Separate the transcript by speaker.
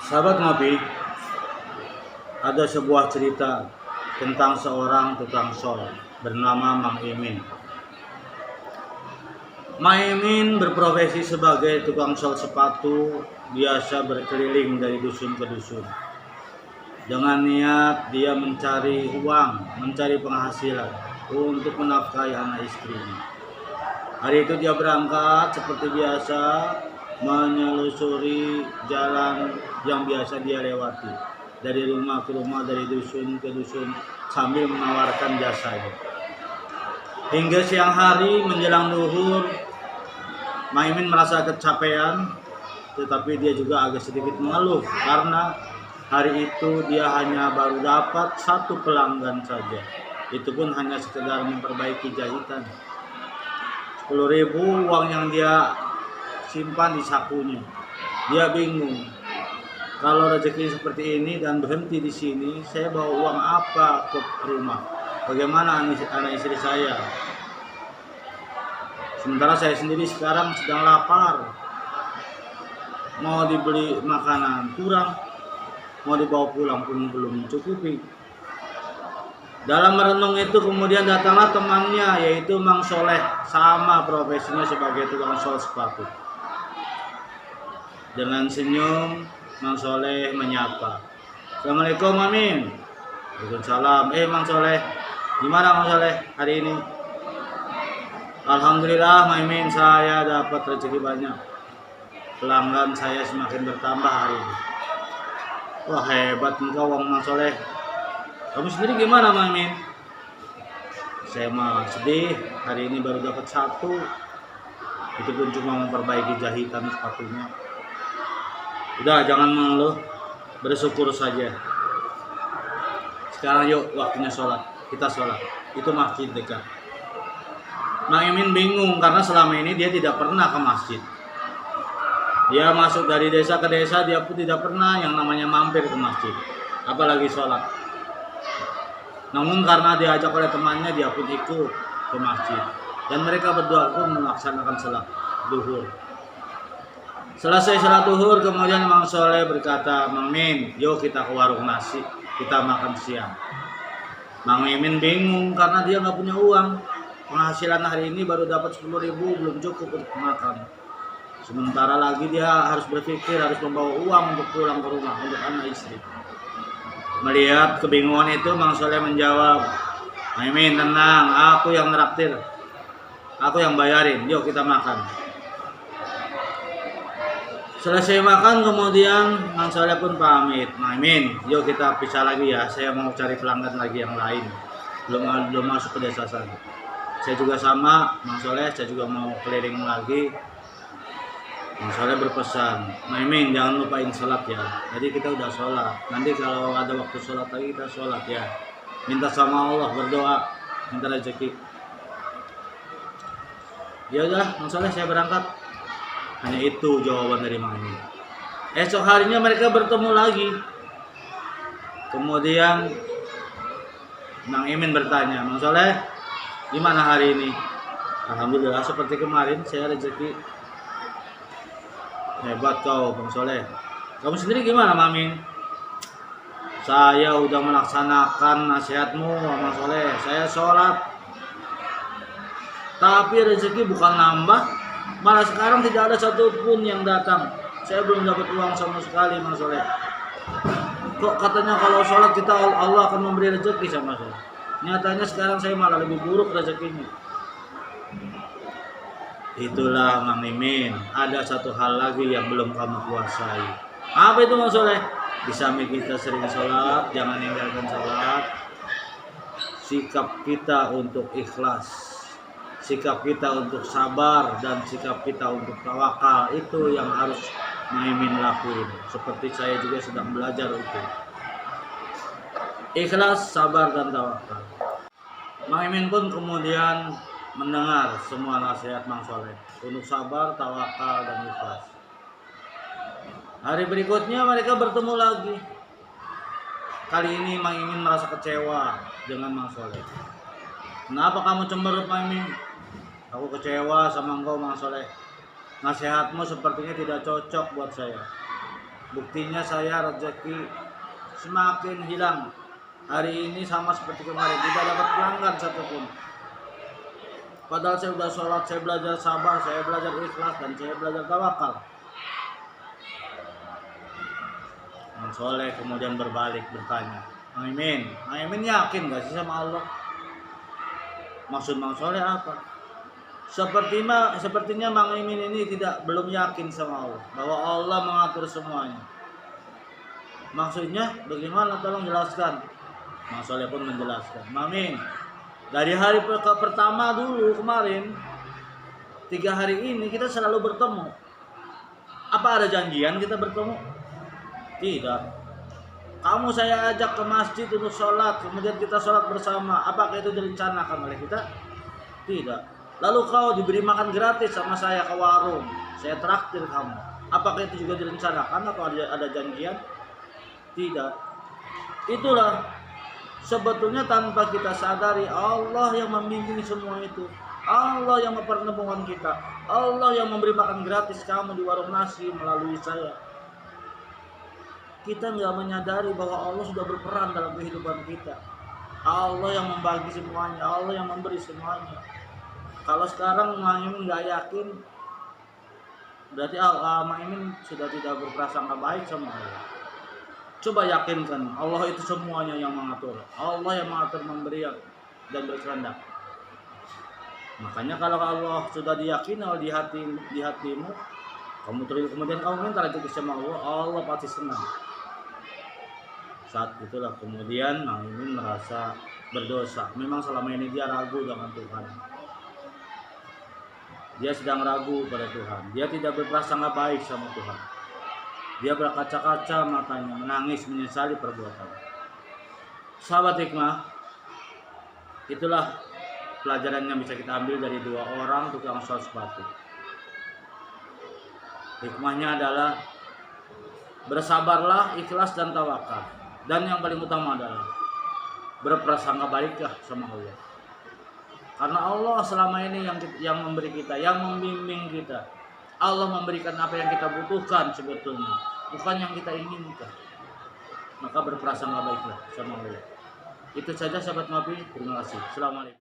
Speaker 1: Sahabat ngopi, ada sebuah cerita tentang seorang tukang sol bernama Mang Imin. Mang Imin berprofesi sebagai tukang sol sepatu, biasa berkeliling dari dusun ke dusun. Dengan niat dia mencari uang, mencari penghasilan untuk menafkahi anak istrinya. Hari itu dia berangkat seperti biasa, menyelusuri jalan yang biasa dia lewati, dari rumah ke rumah, dari dusun ke dusun, sambil menawarkan jasanya. Hingga siang hari menjelang duhur, Mang Imin merasa kecapean, tetapi dia juga agak sedikit mengeluh karena hari itu dia hanya baru dapat satu pelanggan saja. Itu pun hanya sekedar memperbaiki jahitan. 10.000 uang yang dia simpan di sakunya. Dia bingung. Kalau rezeki seperti ini dan berhenti di sini, saya bawa uang apa ke rumah? Bagaimana anak istri saya? Sementara saya sendiri sekarang sedang lapar. Mau dibeli makanan kurang, mau dibawa pulang pun belum mencukupi. Dalam merenung itu kemudian datanglah temannya, yaitu Mang Soleh, sama profesinya sebagai tukang sol sepatu. Dengan senyum, Mang Soleh menyapa. Assalamualaikum Amin. Waalaikumsalam. Mang Soleh, gimana Mang Soleh hari ini? Alhamdulillah Mang Imin, saya dapat rezeki banyak. Pelanggan saya semakin bertambah hari ini. Wah, hebat engkau Mang Soleh. Kamu sendiri gimana Mang Imin? Saya mah sedih, hari ini baru dapat satu. Itu pun cuma memperbaiki jahitan sepatunya. Udah, jangan mengeluh, bersyukur saja. Sekarang yuk waktunya sholat, kita sholat. Itu masjid dekat. Mang Imin bingung karena selama ini dia tidak pernah ke masjid. Dia masuk dari desa ke desa, dia pun tidak pernah yang namanya mampir ke masjid, apalagi sholat. Namun karena diajak oleh temannya, dia pun ikut ke masjid. Dan mereka berdua pun melaksanakan sholat duhur. Selesai sholat duhur, kemudian Mang Soleh berkata, Mang Min, yuk kita ke warung nasi, kita makan siang. Mang Imin bingung karena dia nggak punya uang. Penghasilan hari ini baru dapat 10.000, belum cukup untuk makan. Sementara lagi dia harus berpikir, harus membawa uang untuk pulang ke rumah, untuk anak istri. Melihat kebingungan itu, Mang Soleh menjawab, Mang Imin tenang, aku yang nraktir, aku yang bayarin, yuk kita makan. Selesai makan kemudian Mang Soleh pun pamit, Mang Imin, yuk kita pisah lagi ya, saya mau cari pelanggan lagi yang lain, belum masuk ke desa sana. Saya juga sama Mang Soleh, saya juga mau keliling lagi. Mang Soleh berpesan, Mang Imin jangan lupain sholat ya. Jadi kita udah sholat, nanti kalau ada waktu sholat lagi kita sholat ya. Minta sama Allah, berdoa, minta rezeki. Ya udah, Mang Soleh saya berangkat. Hanya itu jawaban dari Mang Imin. Esok harinya mereka bertemu lagi. Kemudian Mang Imin bertanya, Mang Soleh, gimana hari ini? Alhamdulillah seperti kemarin, saya rezeki. Hebat kau Bang Soleh. Kamu sendiri gimana Mang Imin? Saya udah melaksanakan nasihatmu Bang Soleh. Saya sholat, tapi rezeki bukan nambah, malah sekarang tidak ada satupun yang datang. Saya belum dapat uang sama sekali Bang Soleh. Kok katanya kalau sholat kita Allah akan memberi rezeki sama saya. Nyatanya sekarang saya malah lebih buruk rezekinya. Itulah Mang Imin, ada satu hal lagi yang belum kamu kuasai. Apa itu Mang Soleh? Di samping kita sering sholat, jangan tinggalkan sholat. Sikap kita untuk ikhlas, sikap kita untuk sabar, dan sikap kita untuk tawakal, itu yang harus Mang Imin lakuin. Seperti saya juga sedang belajar itu. Ikhlas, sabar, dan tawakal. Mang Imin pun kemudian mendengar semua nasihat Mang Soleh untuk sabar, tawakal, dan ikhlas. Hari berikutnya mereka bertemu lagi. Kali ini Mang Imin merasa kecewa dengan Mang Soleh. Kenapa kamu cemberut Mang Imin? Aku kecewa sama engkau Mang Soleh. Nasihatmu sepertinya tidak cocok buat saya. Buktinya saya rezeki semakin hilang. Hari ini sama seperti kemarin, tidak dapat pelanggan satupun. Padahal saya sudah sholat, saya belajar sabar, saya belajar ikhlas, dan saya belajar tawakal. Mang Soleh kemudian berbalik bertanya, Mang Imin yakin gak sih sama Allah? Maksud Mang Soleh apa? Sepertinya Mang Imin ini belum yakin sama Allah, bahwa Allah mengatur semuanya. Maksudnya bagaimana? Tolong jelaskan. Mang Soleh pun menjelaskan, Mang Imin, dari hari pertama dulu kemarin, 3 hari ini kita selalu bertemu. Apa ada janjian kita bertemu? Tidak. Kamu saya ajak ke masjid untuk sholat, kemudian kita sholat bersama. Apakah itu direncanakan oleh kita? Tidak. Lalu kau diberi makan gratis sama saya ke warung, saya traktir kamu. Apakah itu juga direncanakan atau ada janjian? Tidak. Itulah sebetulnya tanpa kita sadari, Allah yang membimbing semua itu. Allah yang mempertemukan kita. Allah yang memberi makan gratis kamu di warung nasi melalui saya. Kita nggak menyadari bahwa Allah sudah berperan dalam kehidupan kita. Allah yang membagi semuanya, Allah yang memberi semuanya. Kalau sekarang Mang Imin nggak yakin, berarti Mang Imin sudah tidak berprasangka baik sama Allah. Coba yakinkan, Allah itu semuanya yang mengatur. Allah yang mengatur, memberi dan berkehendak. Makanya kalau Allah sudah diyakini di hatimu, kemudian kamu minta rezeki sama Allah, Allah pasti senang. Saat itulah kemudian Mang Imin merasa berdosa. Memang selama ini dia ragu dengan Tuhan. Dia sedang ragu pada Tuhan. Dia tidak berprasangka baik sama Tuhan. Dia berkaca-kaca matanya, menangis menyesali perbuatan. Sahabat hikmah, itulah pelajaran yang bisa kita ambil dari 2 orang tukang sol sepatu. Hikmahnya adalah bersabarlah, ikhlas dan tawakal. Dan yang paling utama adalah berprasangka baiklah sama Allah. Karena Allah selama ini yang memberi kita, yang membimbing kita. Allah memberikan apa yang kita butuhkan sebetulnya, bukan yang kita inginkan. Maka berprasangka baiklah sama Allah. Itu saja sahabat Nabi. Terima kasih. Assalamualaikum.